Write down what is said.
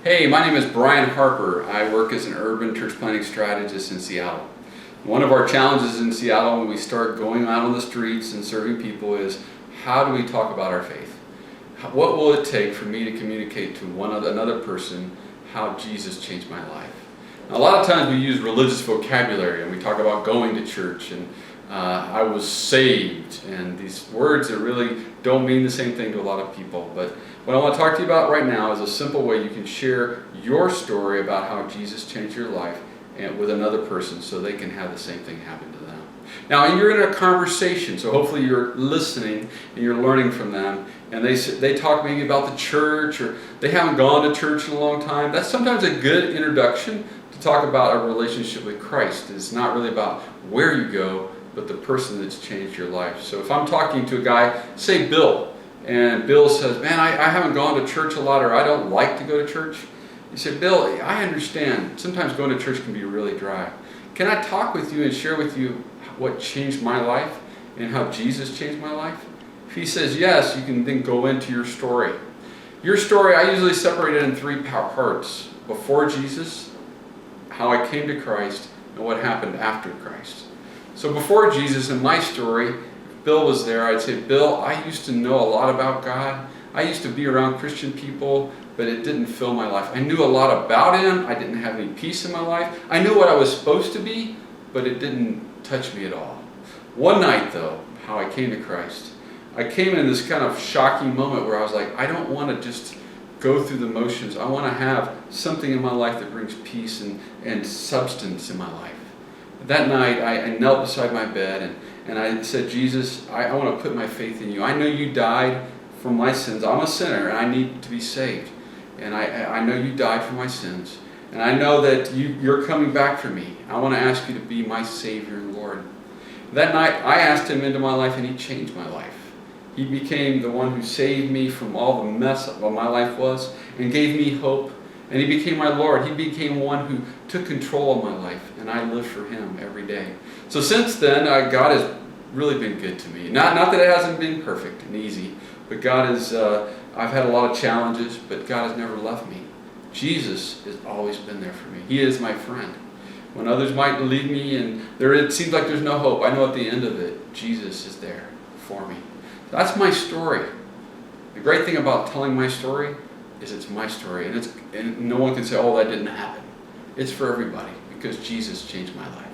Hey, my name is Brian Harper. I work as an urban church planting strategist in Seattle. One of our challenges in Seattle when we start going out on the streets and serving people is, how do we talk about our faith? What will it take for me to communicate to another person how Jesus changed my life? Now, a lot of times we use religious vocabulary and we talk about going to church and I was saved, and these words that really don't mean the same thing to a lot of people. But what I want to talk to you about right now is a simple way you can share your story about how Jesus changed your life and with another person so they can have the same thing happen to them. Now, you're in a conversation, so hopefully you're listening and you're learning from them. And they talk maybe about the church, or they haven't gone to church in a long time. That's sometimes a good introduction to talk about a relationship with Christ. It's not really about where you go, but the person that's changed your life. So if I'm talking to a guy, say Bill, and Bill says, man, I haven't gone to church a lot, or I don't like to go to church. You say, Bill, I understand. Sometimes going to church can be really dry. Can I talk with you and share with you what changed my life and how Jesus changed my life? If he says yes, you can then go into your story. Your story, I usually separate it in three parts. Before Jesus, how I came to Christ, and what happened after Christ. So before Jesus, in my story, if Bill was there, I'd say, Bill, I used to know a lot about God. I used to be around Christian people, but it didn't fill my life. I knew a lot about Him. I didn't have any peace in my life. I knew what I was supposed to be, but it didn't touch me at all. One night, though, how I came to Christ, I came in this kind of shocking moment where I was like, I don't want to just go through the motions. I want to have something in my life that brings peace and substance in my life. That night, I knelt beside my bed and I said, Jesus, I want to put my faith in you. I know you died for my sins. I'm a sinner and I need to be saved. And I know you died for my sins. And I know that you're coming back for me. I want to ask you to be my Savior and Lord. That night, I asked Him into my life and He changed my life. He became the one who saved me from all the mess of what my life was and gave me hope. And He became my Lord. He became one who took control of my life, and I live for Him every day. So since then, God has really been good to me. Not that it hasn't been perfect and easy, but God has. I've had a lot of challenges, but God has never left me. Jesus has always been there for me. He is my friend. When others might leave me and it seems like there's no hope, I know at the end of it, Jesus is there for me. That's my story. The great thing about telling my story is it's my story, and no one can say, oh, that didn't happen. It's for everybody because Jesus changed my life.